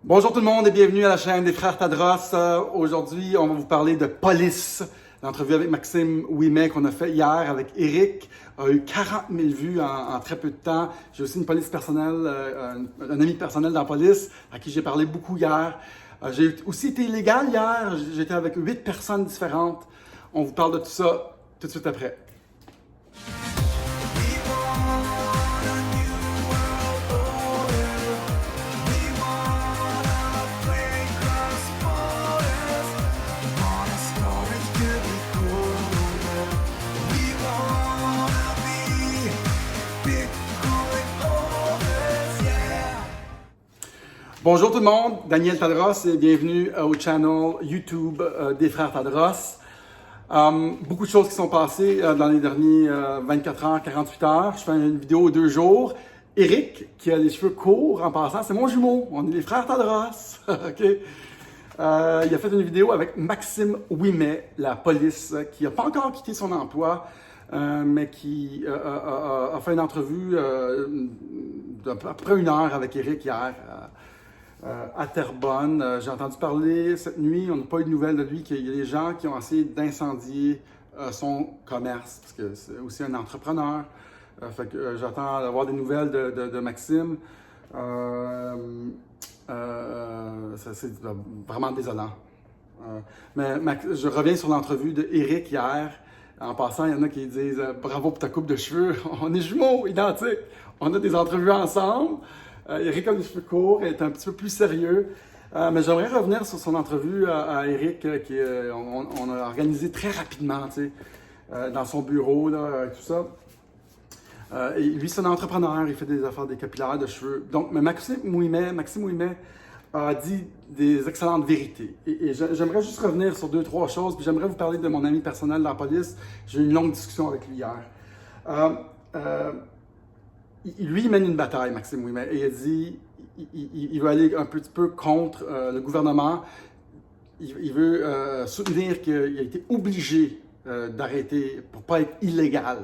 Bonjour tout le monde et bienvenue à la chaîne des Frères Tadros. Aujourd'hui, on va vous parler de police. L'entrevue avec Maxime Ouimet qu'on a fait hier avec Eric a eu 40 000 vues en très peu de temps. J'ai aussi une police personnelle, un ami personnel dans la police à qui j'ai parlé beaucoup hier. J'ai aussi été illégal hier. J'étais avec 8 personnes différentes. On vous parle de tout ça tout de suite après. Bonjour tout le monde, Daniel Tadros et bienvenue au channel YouTube des Frères Tadros. Beaucoup de choses qui sont passées dans les derniers 24 heures, 48 heures. Je fais une vidéo 2 jours. Eric, qui a les cheveux courts en passant, c'est mon jumeau. On est les Frères Tadros. Okay? Il a fait une vidéo avec Maxime Ouimet, la police, qui n'a pas encore quitté son emploi, mais qui a fait une entrevue d'à peu près 1 heure avec Eric hier. À Terrebonne. J'ai entendu parler cette nuit, on n'a pas eu de nouvelles de lui, qu'il y a des gens qui ont essayé d'incendier son commerce, parce que c'est aussi un entrepreneur. Fait que j'attends d'avoir des nouvelles de Maxime. C'est vraiment désolant. Mais je reviens sur l'entrevue de Eric hier. En passant, il y en a qui disent bravo pour ta coupe de cheveux. On est jumeaux, identiques. On a des entrevues ensemble. Eric a les cheveux courts, est un petit peu plus sérieux. Mais j'aimerais revenir sur son entrevue à Eric, on a organisé très rapidement, tu sais, dans son bureau, là, tout ça. Et lui, c'est un entrepreneur, il fait des affaires des capillaires de cheveux. Donc, mais Maxime Ouimet a dit des excellentes vérités. Et j'aimerais juste revenir sur 2-3 choses, puis j'aimerais vous parler de mon ami personnel dans la police. J'ai eu une longue discussion avec lui hier. Lui, il mène une bataille, Maxime Ouimet, et il a dit il veut aller un petit peu contre le gouvernement. Il veut soutenir qu'il a été obligé d'arrêter pour ne pas être illégal.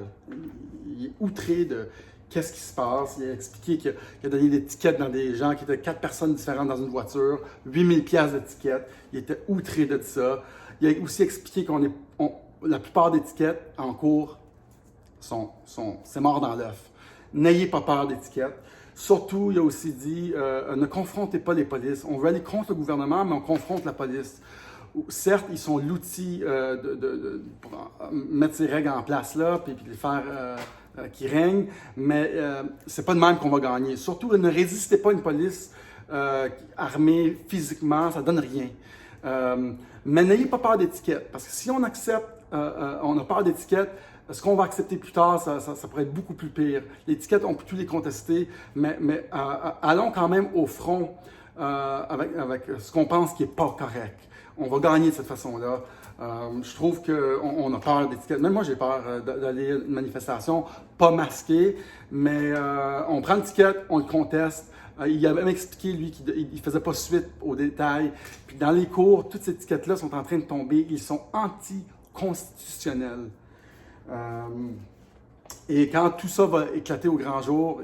Il est outré de qu'est-ce qui se passe. Il a expliqué qu'il a donné des tickets dans des gens qui étaient 4 personnes différentes dans une voiture, 8 000 $ de tickets. Il était outré de ça. Il a aussi expliqué la plupart des tickets en cours c'est mort dans l'œuf. N'ayez pas peur d'étiquettes. Surtout, il a aussi dit, ne confrontez pas les polices. On veut aller contre le gouvernement, mais on confronte la police. Certes, ils sont l'outil pour mettre ces règles en place là, puis les faire qui règnent, mais c'est pas de même qu'on va gagner. Surtout, ne résistez pas à une police armée physiquement, ça donne rien. Mais n'ayez pas peur d'étiquettes, parce que si on accepte, on a peur d'étiquettes, ce qu'on va accepter plus tard, ça pourrait être beaucoup plus pire. Les étiquettes, on peut tous les contester, mais allons quand même au front avec ce qu'on pense qui n'est pas correct. On va gagner de cette façon-là. Je trouve qu'on a peur d'étiquettes. Même moi, j'ai peur d'aller à une manifestation pas masquée, mais on prend l'étiquette, on le conteste. Il a même expliqué, lui, qu'il ne faisait pas suite aux détails. Puis dans les cours, toutes ces étiquettes-là sont en train de tomber. Ils sont anticonstitutionnels. Et quand tout ça va éclater au grand jour,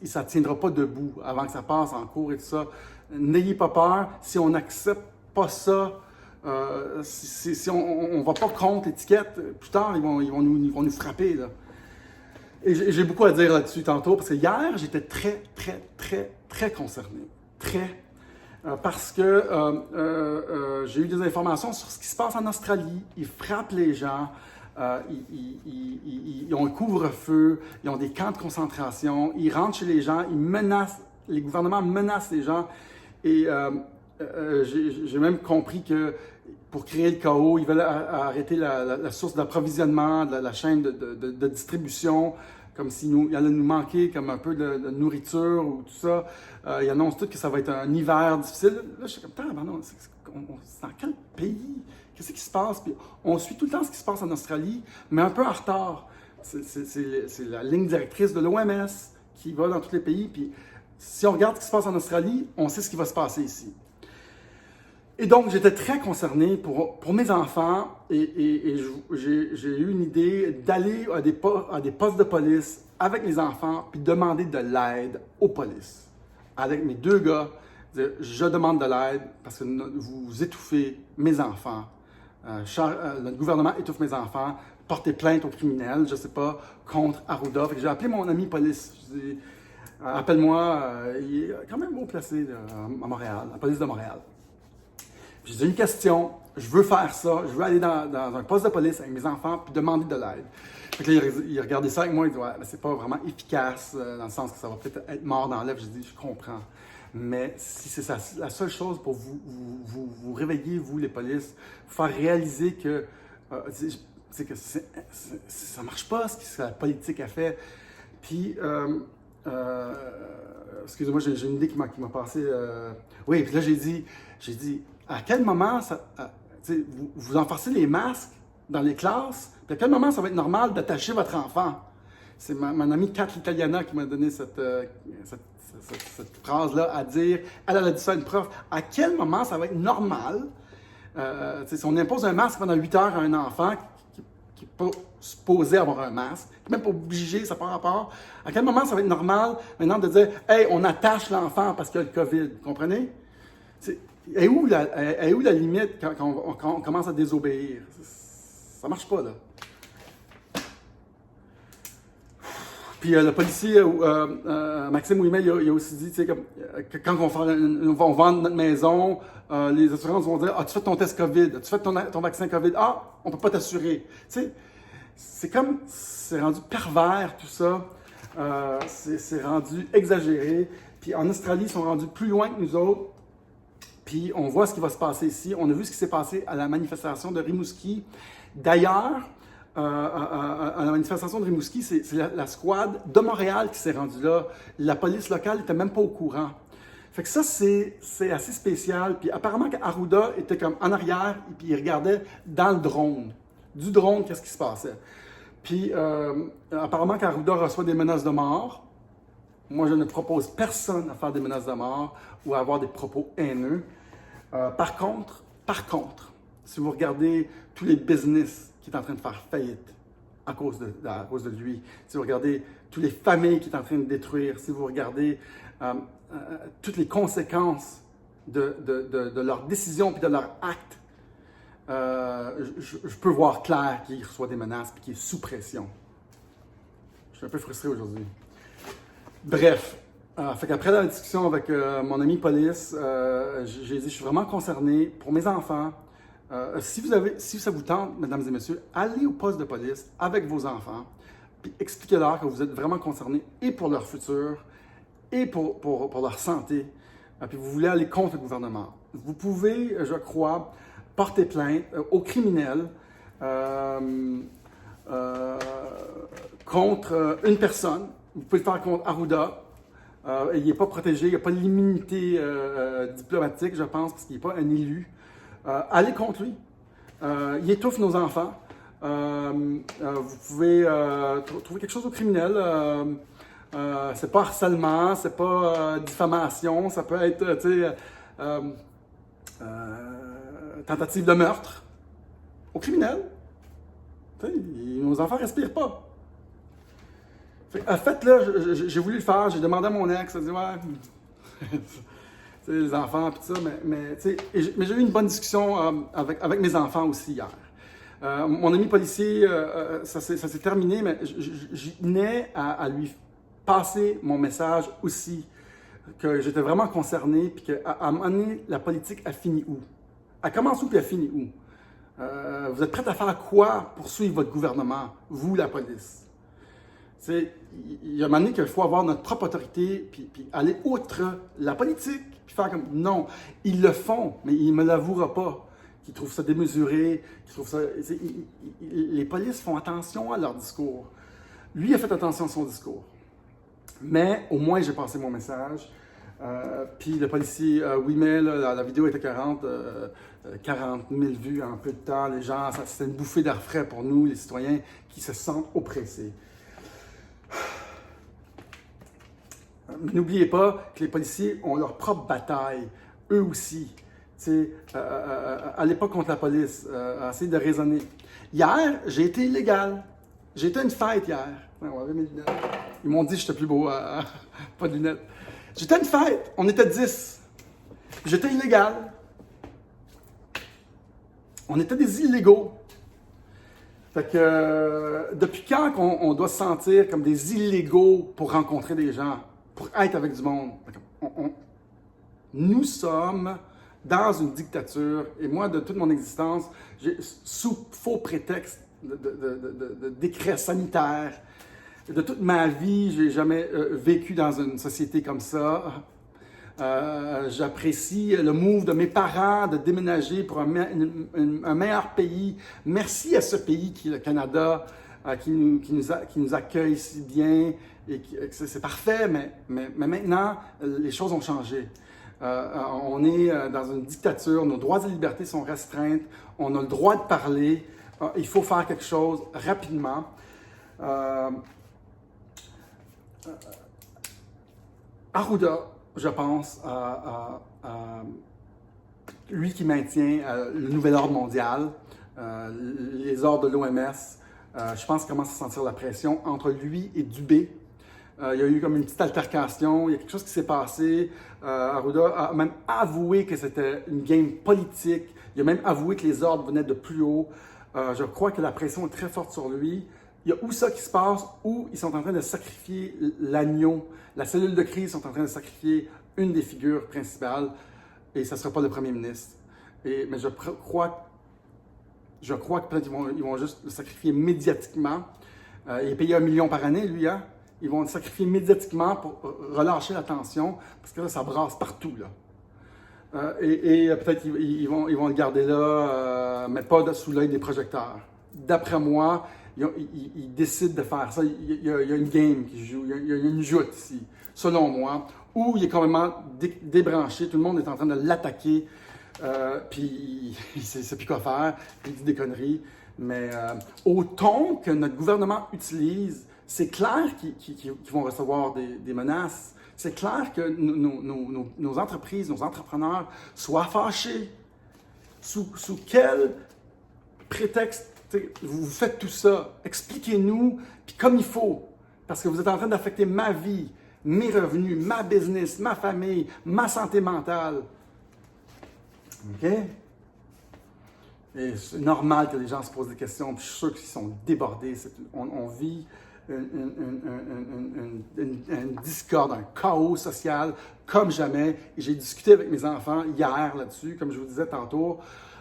ça ne tiendra pas debout avant que ça passe en cours et tout ça. N'ayez pas peur. Si on n'accepte pas ça, si on ne va pas contre l'étiquette, plus tard, ils vont nous frapper. Là. Et j'ai beaucoup à dire là-dessus tantôt, parce que hier, j'étais très, très, très, très concerné. Très. Parce que j'ai eu des informations sur ce qui se passe en Australie. Ils frappent les gens. Ils ont un couvre-feu, ils ont des camps de concentration, ils rentrent chez les gens, ils menacent, les gouvernements menacent les gens. Et j'ai même compris que pour créer le chaos, ils veulent arrêter la source d'approvisionnement, la chaîne de distribution, comme s'il allait nous manquer comme un peu de nourriture ou tout ça. Ils annoncent tout que ça va être un hiver difficile. Là, je suis comme, c'est dans quel pays? Qu'est-ce qui se passe? Puis on suit tout le temps ce qui se passe en Australie, mais un peu en retard. C'est la ligne directrice de l'OMS qui va dans tous les pays. Puis si on regarde ce qui se passe en Australie, on sait ce qui va se passer ici. Et donc, j'étais très concerné pour mes enfants et j'ai eu une idée d'aller à des postes de police avec les enfants puis demander de l'aide aux polices. Avec mes 2 gars, dire, je demande de l'aide parce que vous étouffez mes enfants. Le gouvernement étouffe mes enfants. Porter plainte aux criminels, je ne sais pas, contre Arruda. J'ai appelé mon ami police. Je dis, appelle-moi, il est quand même haut placé à Montréal, la police de Montréal. J'ai une question, je veux faire ça, je veux aller dans un poste de police avec mes enfants puis demander de l'aide. Fait que là, il regardait ça avec moi, il dit ouais, mais c'est pas vraiment efficace, dans le sens que ça va peut-être être mort dans l'œuf. J'ai dit, je comprends. Mais si c'est la seule chose pour vous réveiller, vous, les polices, vous faire réaliser que, que ça marche pas, ce que la politique a fait. Puis, excusez-moi, j'ai une idée qui m'a passé. Oui, puis là, j'ai dit, à quel moment vous enforcez les masques dans les classes, puis à quel moment ça va être normal d'attacher votre enfant? C'est mon amie Kat l'Italiana qui m'a donné cette phrase-là à dire. Elle a dit ça à une prof. À quel moment ça va être normal? Si on impose un masque pendant 8 heures à un enfant qui n'est pas supposé avoir un masque, qui n'est même pas obligé, ça part à part, à quel moment ça va être normal maintenant de dire « Hey, on attache l'enfant parce qu'il y a le COVID », vous comprenez? Et où la limite quand on commence à désobéir? Ça ne marche pas, là. Puis le policier, Maxime Ouimet, il a aussi dit, que quand on va vendre notre maison, les assurances vont dire « As-tu fait ton test COVID? As-tu fait ton vaccin COVID? Ah, on ne peut pas t'assurer. » Tu sais, c'est rendu pervers tout ça. C'est rendu exagéré. Puis en Australie, ils sont rendus plus loin que nous autres. Puis on voit ce qui va se passer ici. On a vu ce qui s'est passé à la manifestation de Rimouski. D'ailleurs, à la manifestation de Rimouski, c'est la squad de Montréal qui s'est rendue là. La police locale n'était même pas au courant. Fait que ça, c'est assez spécial. Puis apparemment qu'Arruda était comme en arrière, et puis il regardait dans le drone. Du drone, qu'est-ce qui se passait. Puis apparemment qu'Arruda reçoit des menaces de mort. Moi, je ne propose personne à faire des menaces de mort ou à avoir des propos haineux. Par contre, si vous regardez tous les business qui est en train de faire faillite à cause de lui, si vous regardez toutes les familles qui est en train de détruire, si vous regardez toutes les conséquences de leurs décisions et de leurs actes, je peux voir clair qu'il reçoit des menaces et qu'il est sous pression. Je suis un peu frustré aujourd'hui. Bref, fait qu'après la discussion avec mon ami police, j'ai dit, je suis vraiment concerné pour mes enfants. Si ça vous tente, mesdames et messieurs, allez au poste de police avec vos enfants, puis expliquez-leur que vous êtes vraiment concernés et pour leur futur, et pour leur santé, puis vous voulez aller contre le gouvernement. Vous pouvez, je crois, porter plainte aux criminels contre une personne. Vous pouvez le faire contre Arruda. Il n'est pas protégé, il n'y a pas l'immunité diplomatique, je pense, parce qu'il n'est pas un élu. Allez contre lui. Il étouffe nos enfants. Vous pouvez trouver quelque chose au criminel. C'est pas harcèlement, c'est pas diffamation, ça peut être, tentative de meurtre. Au criminel. Nos enfants ne respirent pas. En fait, là, j'ai voulu le faire, j'ai demandé à mon ex, elle a dit ouais, les enfants, puis tout ça, mais j'ai eu une bonne discussion avec mes enfants aussi hier. Mon ami policier, ça s'est terminé, mais j'y tenais à lui passer mon message aussi, que j'étais vraiment concerné, puis qu'à un moment donné, la politique a fini où? Elle commence où, puis elle finit où? Vous êtes prêts à faire quoi pour suivre votre gouvernement, vous, la police? Il y a un moment donné qu'il faut avoir notre propre autorité, puis aller outre la politique, puis faire comme, non, ils le font, mais ils ne me l'avoueront pas, qu'ils trouvent ça démesuré, qu'ils trouvent ça... Les polices font attention à leur discours. Lui a fait attention à son discours. Mais au moins, j'ai passé mon message. Puis le policier, oui, mais là, la vidéo était 40 000 vues en peu de temps. Les gens, c'était une bouffée d'air frais pour nous, les citoyens, qui se sentent oppressés. N'oubliez pas que les policiers ont leur propre bataille, eux aussi. Allez pas contre la police, essayez de raisonner. Hier, j'ai été illégal. J'ai été à une fête hier. Ouais, on avait mes lunettes. Ils m'ont dit que j'étais plus beau, pas de lunettes. J'étais à une fête, on était 10. J'étais illégal. On était des illégaux. Fait que depuis quand on doit se sentir comme des illégaux pour rencontrer des gens, pour être avec du monde? Nous sommes dans une dictature, et moi, de toute mon existence, sous faux prétexte de décret sanitaire, de toute ma vie, j'ai jamais vécu dans une société comme ça. J'apprécie le move de mes parents de déménager pour un meilleur pays. Merci à ce pays qui est le Canada, qui nous accueille si bien. Et c'est parfait, mais maintenant, les choses ont changé. On est dans une dictature, nos droits et libertés sont restreints, on a le droit de parler, il faut faire quelque chose rapidement. Arruda, je pense, lui qui maintient le nouvel ordre mondial, les ordres de l'OMS, je pense qu'il commence à sentir la pression entre lui et Dubé. Il y a eu comme une petite altercation, il y a quelque chose qui s'est passé. Arruda a même avoué que c'était une game politique. Il a même avoué que les ordres venaient de plus haut. Je crois que la pression est très forte sur lui. Il y a où ça qui se passe, où ils sont en train de sacrifier l'agneau. La cellule de crise sont en train de sacrifier une des figures principales, et ça ne sera pas le premier ministre. Mais je crois que peut-être ils vont juste le sacrifier médiatiquement. Il est payé 1 million par année, lui, hein? Ils vont le sacrifier médiatiquement pour relâcher la tension, parce que là, ça brasse partout, là. Et peut-être qu'ils vont le garder là, mais pas sous l'œil des projecteurs. D'après moi, ils décident de faire ça. Il y a une game qui joue, il y a une joute ici, selon moi, où il est complètement débranché, tout le monde est en train de l'attaquer, puis il ne sait plus quoi faire, puis il dit des conneries. Mais au ton que notre gouvernement utilise, c'est clair qu'ils vont recevoir des menaces. C'est clair que nos entreprises, nos entrepreneurs soient fâchés. Sous quel prétexte vous faites tout ça? Expliquez-nous, puis comme il faut. Parce que vous êtes en train d'affecter ma vie, mes revenus, ma business, ma famille, ma santé mentale. OK? Et c'est normal que les gens se posent des questions, puis je suis sûr qu'ils sont débordés. On vit une discorde, un chaos social comme jamais. Et j'ai discuté avec mes enfants hier là-dessus, comme je vous disais tantôt.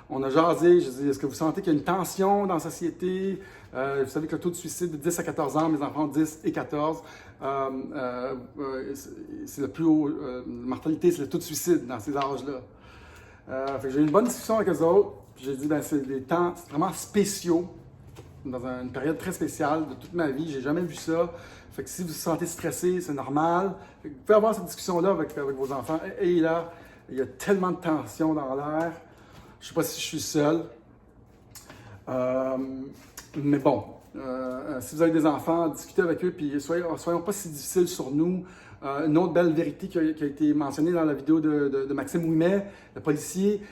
On a jasé, je dis, est-ce que vous sentez qu'il y a une tension dans la société? Vous savez que le taux de suicide de 10 à 14 ans, mes enfants 10 et 14, c'est le plus haut, la mortalité, c'est le taux de suicide dans ces âges-là. J'ai eu une bonne discussion avec eux autres. J'ai dit, c'est des temps vraiment spéciaux, dans une période très spéciale de toute ma vie. J'ai jamais vu ça. Fait que si vous vous sentez stressé, c'est normal. Fait que vous pouvez avoir cette discussion-là avec vos enfants. Et là, il y a tellement de tension dans l'air. Je ne sais pas si je suis seul. Mais bon, si vous avez des enfants, discutez avec eux, puis soyons pas si difficiles sur nous. Une autre belle vérité qui a été mentionnée dans la vidéo de Maxime Ouimet, le policier,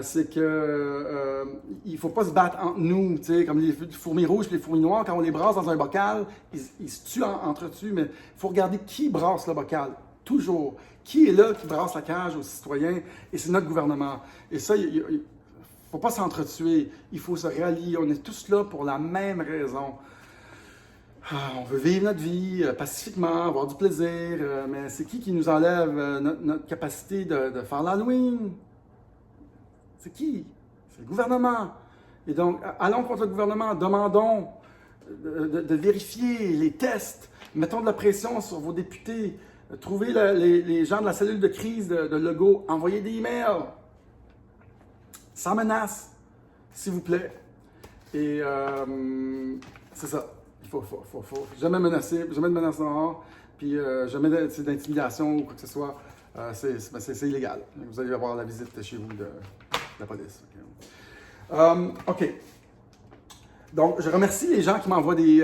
c'est que il faut pas se battre entre nous, tu sais, comme les fourmis rouges et les fourmis noires, quand on les brasse dans un bocal, ils se tuent entre-eux, mais il faut regarder qui brasse le bocal, toujours. Qui est là qui brasse la cage aux citoyens, et c'est notre gouvernement. Et ça, il faut pas s'entretuer, il faut se rallier, on est tous là pour la même raison. On veut vivre notre vie pacifiquement, avoir du plaisir, mais c'est qui nous enlève notre capacité de faire l'Halloween? C'est qui? C'est le gouvernement. Et donc, allons contre le gouvernement, demandons de vérifier les tests, mettons de la pression sur vos députés, trouvez les gens de la cellule de crise de Legault, envoyez des emails, sans menace, s'il vous plaît. Et c'est ça. Il faut jamais menacer, jamais de menace dehors, puis jamais d'intimidation ou quoi que ce soit. C'est illégal. Vous allez avoir la visite chez vous de la police. OK. Donc, je remercie les gens qui m'envoient des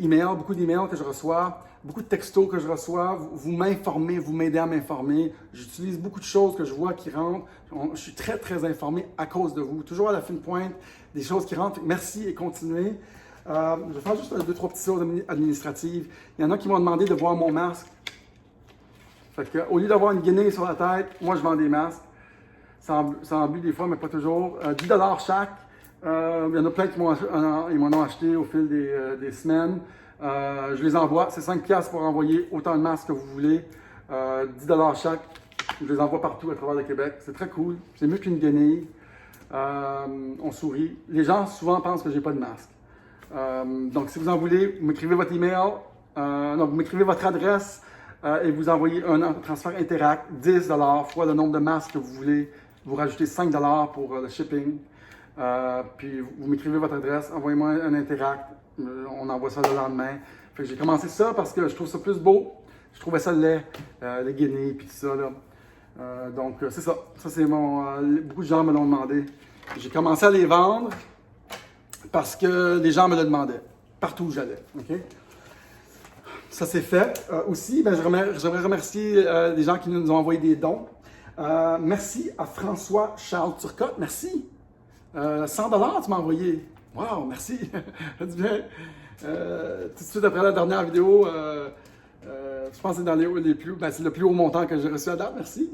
emails, beaucoup d'emails que je reçois, beaucoup de textos que je reçois. Vous m'informez, vous m'aidez à m'informer. J'utilise beaucoup de choses que je vois qui rentrent. Je suis très, très informé à cause de vous. Toujours à la fine pointe des choses qui rentrent. Merci et continuez. Je vais faire juste 2-3 petites choses administratives. Il y en a qui m'ont demandé de voir mon masque. Fait que, au lieu d'avoir une guinée sur la tête, moi je vends des masques. ça en but des fois, mais pas toujours. 10 $ chaque. Il y en a plein qui m'en ont acheté au fil des semaines. Je les envoie. C'est 5 $ pour envoyer autant de masques que vous voulez. 10 $ chaque. Je les envoie partout à travers le Québec. C'est très cool. C'est mieux qu'une guenille. On sourit. Les gens souvent pensent que j'ai pas de masque. Donc, si vous en voulez, vous m'écrivez votre email. Non, vous m'écrivez votre adresse et vous envoyez un transfert Interact, 10 $ fois le nombre de masques que vous voulez. Vous rajoutez 5 $ pour le shipping. Puis vous m'écrivez votre adresse, envoyez-moi un Interact. On envoie ça le lendemain. Fait que j'ai commencé ça parce que je trouve ça plus beau. Je trouvais ça laid, les guenilles puis tout ça. Là. Donc, c'est ça. Ça, c'est beaucoup de gens me l'ont demandé. J'ai commencé à les vendre parce que les gens me le demandaient. Partout où j'allais. OK? Ça, c'est fait. Aussi, ben, j'aimerais remercier les gens qui nous ont envoyé des dons. Merci à François-Charles Turcotte. Merci. 100 $ tu m'as envoyé. Wow, merci. Ça dit bien. Tout de suite après la dernière vidéo, je pense que c'est dans les plus... Ben, c'est le plus haut montant que j'ai reçu à date. Merci.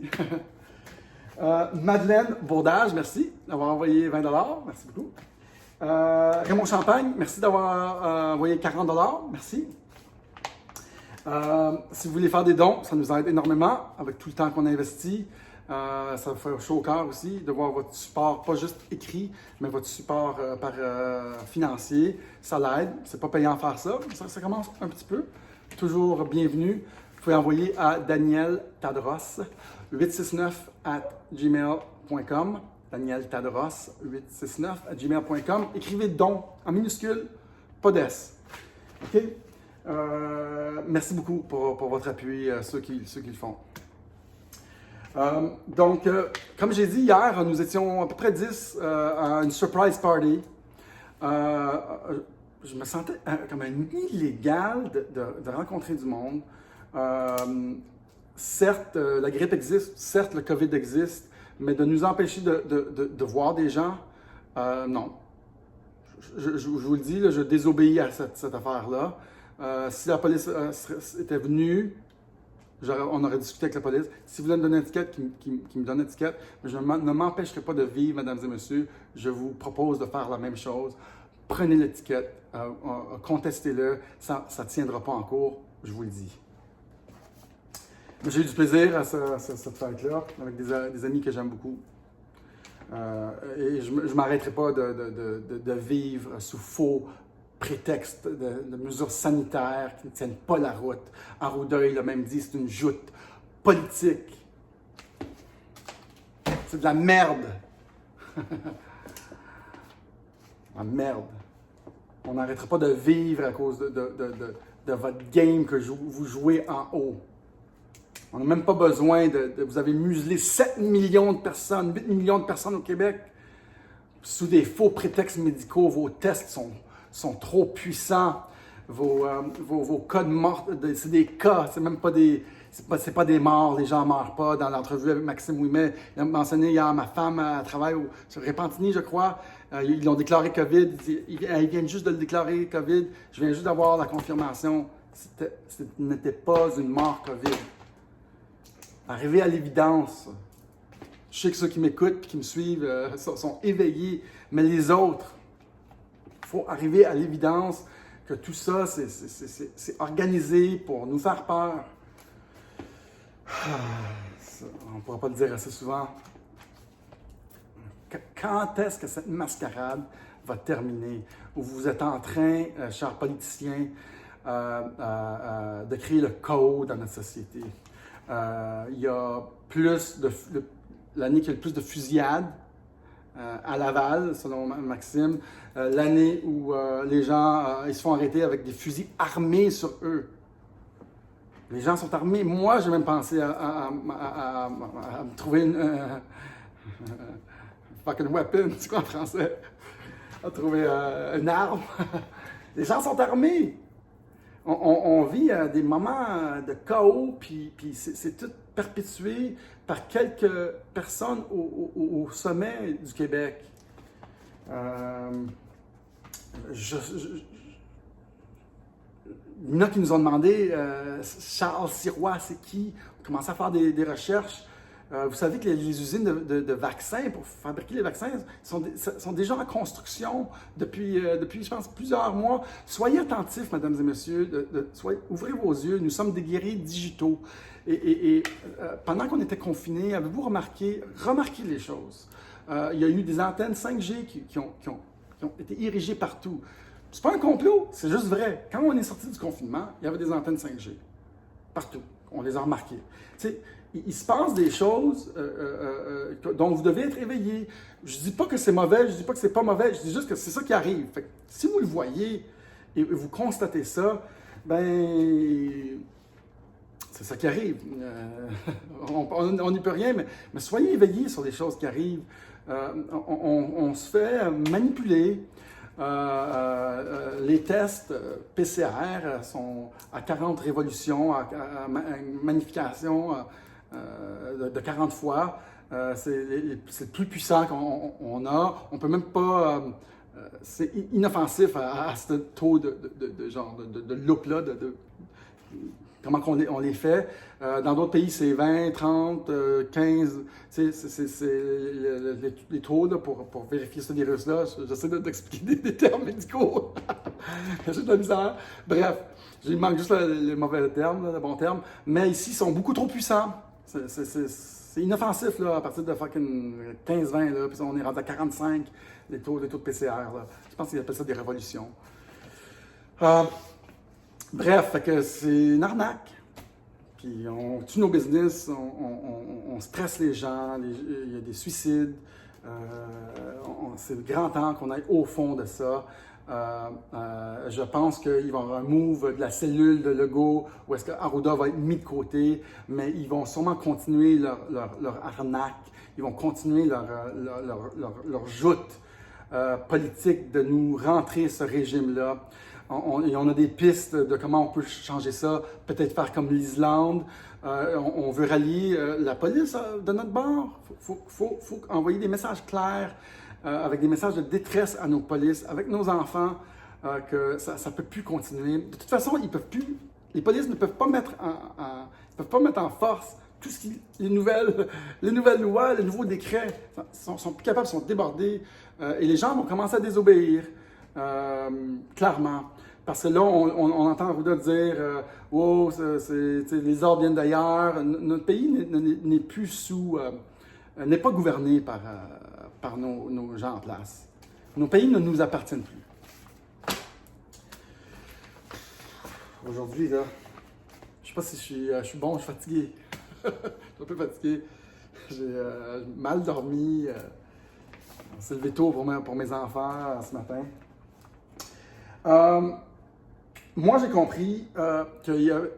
Madeleine Bourdage, merci d'avoir envoyé 20 $. Merci beaucoup. Raymond Champagne, merci d'avoir envoyé 40 $. Merci. Si vous voulez faire des dons, ça nous aide énormément avec tout le temps qu'on investit. Ça fait chaud au cœur aussi de voir votre support, pas juste écrit, mais votre support financier. Ça l'aide. C'est pas payant à faire ça. Ça commence un petit peu. Toujours bienvenue. Vous pouvez envoyer à Daniel Tadros 869@gmail.com. Daniel Tadros 869@gmail.com. Écrivez don en minuscule, pas d'S. OK? Merci beaucoup pour votre appui, ceux qui le font. Donc, comme j'ai dit hier, nous étions à peu près 10 à une surprise party. Je me sentais comme un illégal de rencontrer du monde. Certes, la grippe existe, certes, le COVID existe, mais de nous empêcher de voir des gens, non. Je vous le dis, là, je désobéis à cette affaire-là. Si la police était venue, on aurait discuté avec la police. Si vous voulez me donner une étiquette, qui me donne une étiquette, mais je ne m'empêcherai pas de vivre, mesdames et messieurs. Je vous propose de faire la même chose. Prenez l'étiquette, contestez-le, ça ne tiendra pas en cours, je vous le dis. J'ai eu du plaisir à cette fête-là, avec des amis que j'aime beaucoup. Et je ne m'arrêterai pas de vivre sous faux prétexte de mesures sanitaires qui ne tiennent pas la route. Arruda l'a même dit, c'est une joute politique. C'est de la merde. La merde. On n'arrêtera pas de vivre à cause de votre game que vous jouez en haut. On n'a même pas besoin vous avez muselé 7 millions de personnes, 8 millions de personnes au Québec. Sous des faux prétextes médicaux, vos tests sont trop puissants. Vos cas de mort, c'est des cas, c'est même pas des... C'est pas des morts, les gens ne meurent pas. Dans l'entrevue avec Maxime Ouimet, il a mentionné hier, ma femme travaille sur Repentigny, je crois. Ils l'ont déclaré COVID. Ils viennent juste de le déclarer COVID. Je viens juste d'avoir la confirmation. Ce n'était pas une mort COVID. Arriver à l'évidence. Je sais que ceux qui m'écoutent et qui me suivent sont éveillés, mais les autres, il faut arriver à l'évidence que tout ça, c'est organisé pour nous faire peur. On ne pourra pas le dire assez souvent. Quand est-ce que cette mascarade va terminer? Où vous êtes en train, chers politiciens, de créer le chaos dans notre société. Il y a l'année qui a le plus de fusillades à Laval, selon Maxime. L'année où les gens ils se font arrêter avec des fusils armés sur eux. Les gens sont armés. Moi, j'ai même pensé à me trouver une fucking weapon, c'est quoi en français? À trouver une arme. Les gens sont armés. On vit des moments de chaos, puis c'est tout perpétué par quelques personnes au sommet du Québec. Il y en a qui nous ont demandé Charles Sirois, c'est qui? On commençait à faire des recherches. Vous savez que les usines de vaccins, pour fabriquer les vaccins, sont déjà en construction depuis, je pense, plusieurs mois. Soyez attentifs, mesdames et messieurs, ouvrez vos yeux, nous sommes des guerriers digitaux. Pendant qu'on était confinés, avez-vous remarqué les choses? Il y a eu des antennes 5G qui ont été érigées partout. C'est pas un complot, c'est juste vrai. Quand on est sorti du confinement, il y avait des antennes 5G partout. On les a remarquées. Tu sais, il se passe des choses dont vous devez être éveillés. Je ne dis pas que c'est mauvais, je ne dis pas que c'est pas mauvais, je dis juste que c'est ça qui arrive. Fait que, si vous le voyez et vous constatez ça, ben c'est ça qui arrive. On n'y peut rien, mais soyez éveillés sur les choses qui arrivent. On se fait manipuler. Les tests PCR sont à 40 révolutions, à magnification de 40 fois. C'est le plus puissant qu'on a. On peut même pas. C'est inoffensif à ce taux de look-là, comment on les fait. Dans d'autres pays, c'est 20, 30, 15. C'est les taux là, pour vérifier ce virus-là. J'essaie d'expliquer des termes médicaux. J'ai de la misère. Bref, il manque juste le mauvais terme, le bon terme. Mais ici, ils sont beaucoup trop puissants. C'est inoffensif là, à partir de 15-20, là, puis on est rendu à 45, les taux de PCR. Là. Je pense qu'ils appellent ça des révolutions. Bref, fait que c'est une arnaque. Puis on tue nos business, on stresse les gens, il y a des suicides. C'est le grand temps qu'on aille au fond de ça. Je pense qu'il va y avoir un move de la cellule de Legault où est-ce que Arruda va être mis de côté, mais ils vont sûrement continuer leur arnaque, ils vont continuer leur joute politique de nous rentrer ce régime-là. On a des pistes de comment on peut changer ça, peut-être faire comme l'Islande. On veut rallier la police de notre bord. Il faut envoyer des messages clairs, avec des messages de détresse à nos polices, avec nos enfants, que ça ne peut plus continuer. De toute façon, les polices ne peuvent pas mettre en force tout ce qui, les nouvelles lois, les nouveaux décrets. Ils sont plus capables, sont débordés, et les gens vont commencer à désobéir, clairement. Parce que là, on entend Arruda dire « Wow, les ordres viennent d'ailleurs ». Notre pays n'est plus n'est pas gouverné par nos gens en place. Nos pays ne nous appartiennent plus. Aujourd'hui, là, je ne sais pas si je suis bon, je suis fatigué. Je suis un peu fatigué. J'ai mal dormi. On s'est levé tôt pour mes enfants ce matin. Moi, j'ai compris que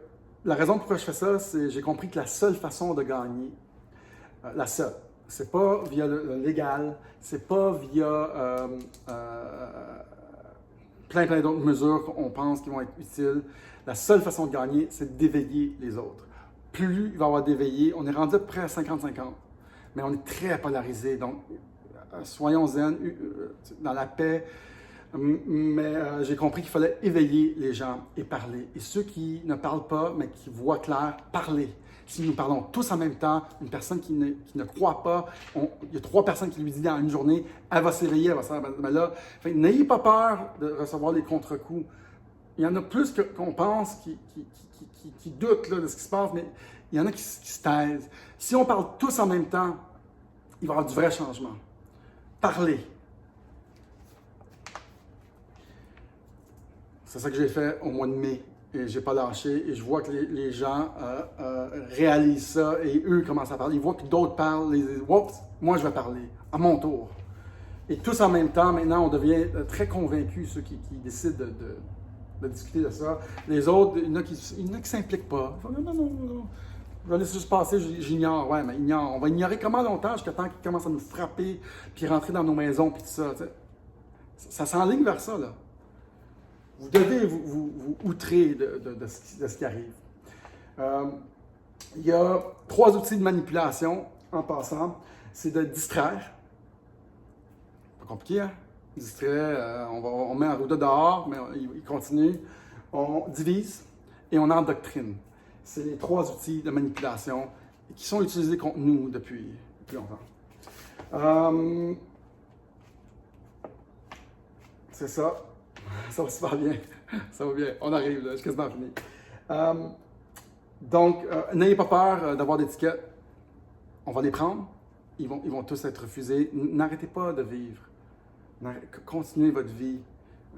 la raison pourquoi je fais ça, c'est j'ai compris que la seule façon de gagner, la seule, c'est pas via le légal, c'est pas via plein d'autres mesures qu'on pense qui vont être utiles. La seule façon de gagner, c'est d'éveiller les autres. Plus il va y avoir d'éveillés, on est rendu à peu près à 50-50, mais on est très polarisé. Donc, soyons zen, dans la paix. Mais j'ai compris qu'il fallait éveiller les gens et parler. Et ceux qui ne parlent pas, mais qui voient clair, parler. Si nous parlons tous en même temps, une personne qui ne croit pas, il y a 3 personnes qui lui disent en une journée, elle va s'éveiller, elle va se faire. Mais là, n'ayez pas peur de recevoir les contre-coups. Il y en a plus qu'on pense qui doutent là, de ce qui se passe, mais il y en a qui se taisent. Si on parle tous en même temps, il va y avoir du vrai changement. Parler. C'est ça que j'ai fait au mois de mai et j'ai pas lâché et je vois que les gens réalisent ça et eux commencent à parler. Ils voient que d'autres parlent, ils disent « Oups, moi je vais parler, à mon tour ». Et tous en même temps, maintenant, on devient très convaincus, ceux qui décident de discuter de ça. Les autres, il y en a qui ne s'impliquent pas. Ils font, non, je vais laisser juste passer, j'ignore. Ouais, mais ignore. On va ignorer comment longtemps jusqu'à temps qu'ils commencent à nous frapper puis rentrer dans nos maisons puis tout ça. T'sais. Ça s'enligne vers ça, là. Vous devez vous outrer de ce qui arrive. Il y a 3 outils de manipulation, en passant. C'est de distraire. Pas compliqué, hein? Distraire, on met Arruda dehors, mais il continue. On divise et on endoctrine. C'est les 3 outils de manipulation. qui sont utilisés contre nous depuis longtemps. C'est ça. Ça va super bien. Ça va bien. On arrive, là. Je suis quasiment fini. Donc, n'ayez pas peur d'avoir d'étiquettes. On va les prendre. Ils vont tous être refusés. N'arrêtez pas de vivre. Continuez votre vie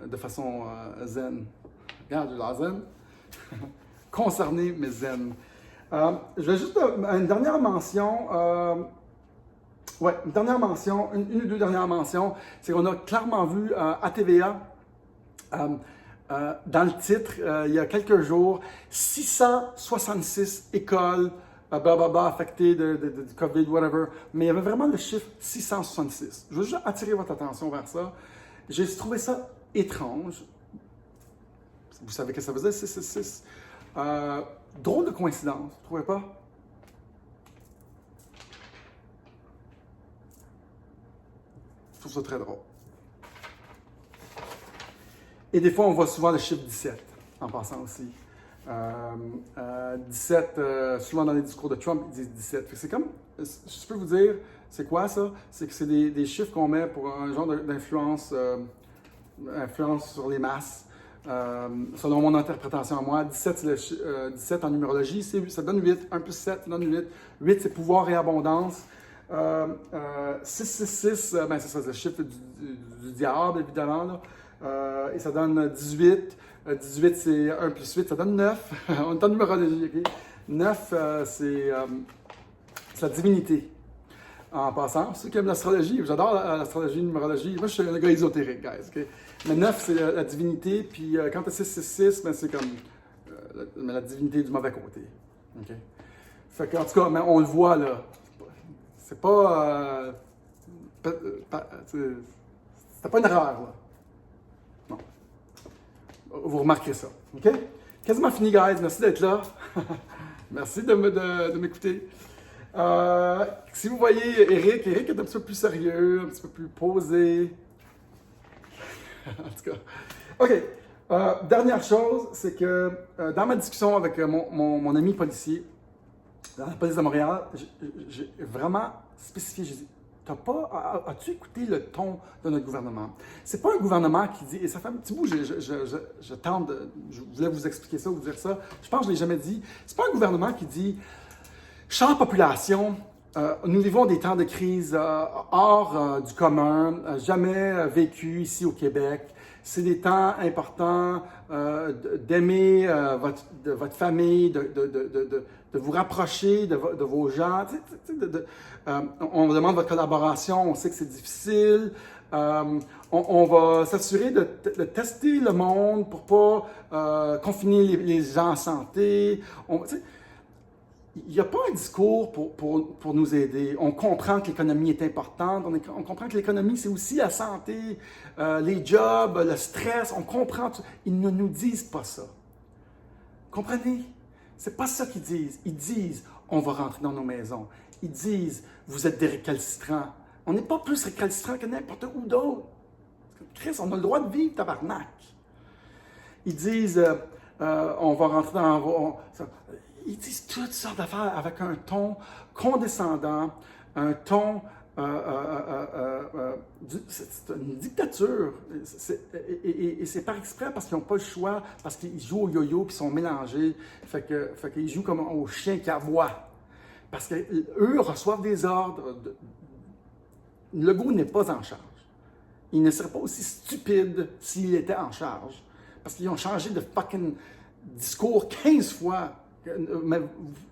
de façon zen. Regarde, j'ai l'air zen. Concerné, mais zen. Je vais juste une dernière mention. Une dernière mention, une ou deux dernières mentions. C'est qu'on a clairement vu à TVA, dans le titre, il y a quelques jours, 666 écoles affectées du COVID, whatever. Mais il y avait vraiment le chiffre 666. Je veux juste attirer votre attention vers ça. J'ai trouvé ça étrange. Vous savez ce que ça faisait, 666. Drôle de coïncidence, vous ne trouvez pas? Je trouve ça très drôle. Et des fois, on voit souvent le chiffre 17, en passant aussi. 17, souvent dans les discours de Trump, ils disent 17. C'est comme, je peux vous dire, c'est quoi ça? C'est que c'est des chiffres qu'on met pour un genre d'influence influence sur les masses. Selon mon interprétation à moi, 17, c'est 17 en numérologie, ça donne 8. 1 plus 7, ça donne 8. 8, c'est pouvoir et abondance. 666, c'est ça, c'est le chiffre du diable, évidemment. Là. Et ça donne 18. 18, c'est 1 plus 8, ça donne 9. On est en numérologie, OK? 9, c'est la divinité. En passant, ceux qui aiment l'astrologie, j'adore l'astrologie, numérologie. Moi, je suis un gars ésotérique, guys. Okay? Mais 9, c'est la divinité. Puis quand tu as 666, ben, c'est comme la divinité du mauvais côté. Okay? Fait qu'en tout cas, mais on le voit là. C'est pas. C'était pas une erreur, là. Non. Vous remarquerez ça. OK? Quasiment fini, guys. Merci d'être là. Merci de m'écouter. Si vous voyez Eric est un petit peu plus sérieux, un petit peu plus posé. En tout cas. OK. Dernière chose, c'est que dans ma discussion avec mon ami policier, dans la police de Montréal, j'ai vraiment spécifié, j'ai dit, as-tu écouté le ton de notre gouvernement? C'est pas un gouvernement qui dit, et ça fait un petit bout, je tente, je voulais vous expliquer ça, vous dire ça, je pense que je ne l'ai jamais dit, c'est pas un gouvernement qui dit, chère population, nous vivons des temps de crise hors du commun, jamais vécu ici au Québec. C'est des temps importants d'aimer votre famille, de vous rapprocher de vos gens. On vous demande votre collaboration, on sait que c'est difficile. On va s'assurer de tester le monde pour pas confiner les gens en santé. Il n'y a pas un discours pour nous aider. On comprend que l'économie est importante. On comprend que l'économie, c'est aussi la santé, les jobs, le stress. On comprend. Ils ne nous disent pas ça. Comprenez? C'est pas ça qu'ils disent. Ils disent, on va rentrer dans nos maisons. Ils disent, vous êtes des récalcitrants. On n'est pas plus récalcitrants que n'importe où d'autre. Chris, on a le droit de vivre, tabarnak. Ils disent, on va rentrer dans... Ils disent toutes sortes d'affaires avec un ton condescendant, un ton... c'est une dictature. Et c'est par exprès parce qu'ils n'ont pas le choix, parce qu'ils jouent au yo-yo puis ils sont mélangés. Fait qu'ils jouent comme au chien qui aboie. Parce qu'eux reçoivent des ordres. Legault n'est pas en charge. Il ne serait pas aussi stupide s'il était en charge. Parce qu'ils ont changé de fucking discours 15 fois. Mais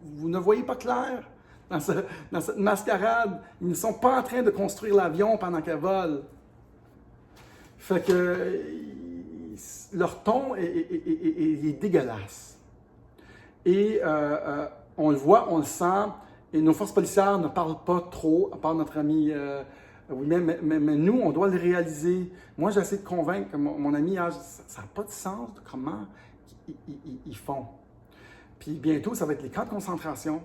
vous ne voyez pas clair dans cette mascarade. Ils ne sont pas en train de construire l'avion pendant qu'elle vole. Fait que leur ton est dégueulasse. Et on le voit, on le sent. Et nos forces policières ne parlent pas trop, à part notre ami mais nous, on doit le réaliser. Moi, j'ai essayé de convaincre mon ami, ça n'a pas de sens de comment ils font. Puis bientôt, ça va être les camps de concentration,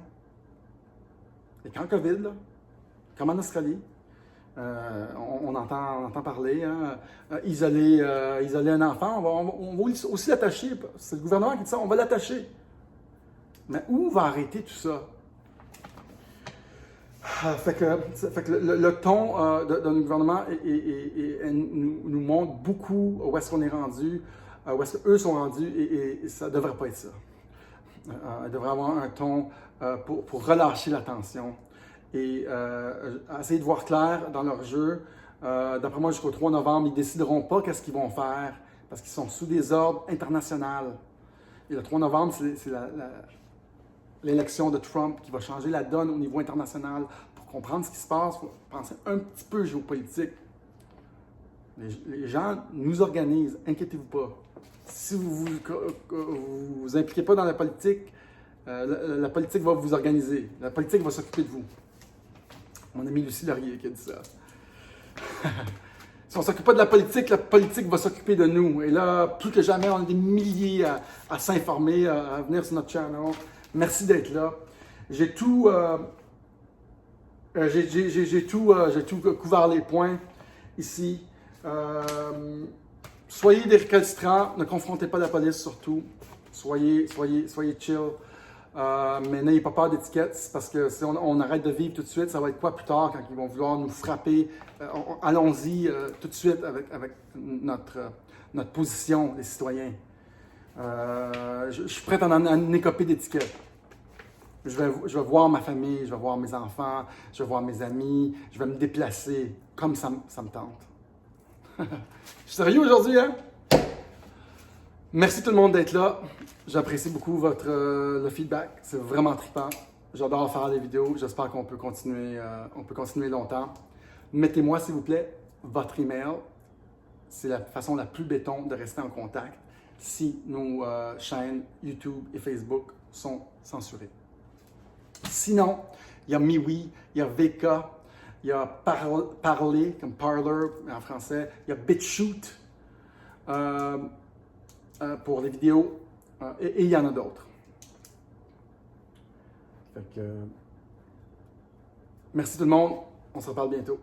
les camps COVID, là, comme en Australie. On entend parler, hein, isoler un enfant, on va aussi l'attacher. C'est le gouvernement qui dit ça, on va l'attacher. Mais où va arrêter tout ça? Fait que le ton de notre gouvernement nous montre beaucoup où est-ce qu'on est rendu, où est-ce qu'eux sont rendus, et ça ne devrait pas être ça. Il devrait avoir un ton pour relâcher la tension et essayer de voir clair dans leur jeu. D'après moi, jusqu'au 3 novembre, ils ne décideront pas qu'est-ce qu'ils vont faire parce qu'ils sont sous des ordres internationaux. Et le 3 novembre, c'est l'élection de Trump qui va changer la donne au niveau international. Pour comprendre ce qui se passe, il faut penser un petit peu géopolitique. Les gens nous organisent, inquiétez-vous pas. Si vous vous impliquez pas dans la politique, la politique va vous organiser. La politique va s'occuper de vous. Mon ami Lucie Laurier qui a dit ça. Si on ne s'occupe pas de la politique va s'occuper de nous. Et là, plus que jamais, on a des milliers à s'informer, à venir sur notre channel. Merci d'être là. J'ai tout couvert les points ici. Soyez des récalcitrants, ne confrontez pas la police surtout. Soyez chill. Mais n'ayez pas peur d'étiquettes, parce que si on arrête de vivre tout de suite, ça va être quoi plus tard quand ils vont vouloir nous frapper? Allons-y tout de suite avec notre position, les citoyens. Je suis prêt à en écoper d'étiquettes. Je vais voir ma famille, je vais voir mes enfants, je vais voir mes amis, je vais me déplacer comme ça me tente. Je suis sérieux aujourd'hui, hein? Merci tout le monde d'être là. J'apprécie beaucoup le feedback. C'est vraiment trippant. J'adore faire des vidéos. J'espère qu'on peut continuer longtemps. Mettez-moi, s'il vous plaît, votre email. C'est la façon la plus béton de rester en contact si nos chaînes YouTube et Facebook sont censurées. Sinon, il y a MeWe, il y a VK, il y a Parler, comme Parler en français, il y a BitChute pour les vidéos, et il y en a d'autres. Merci tout le monde, on se reparle bientôt.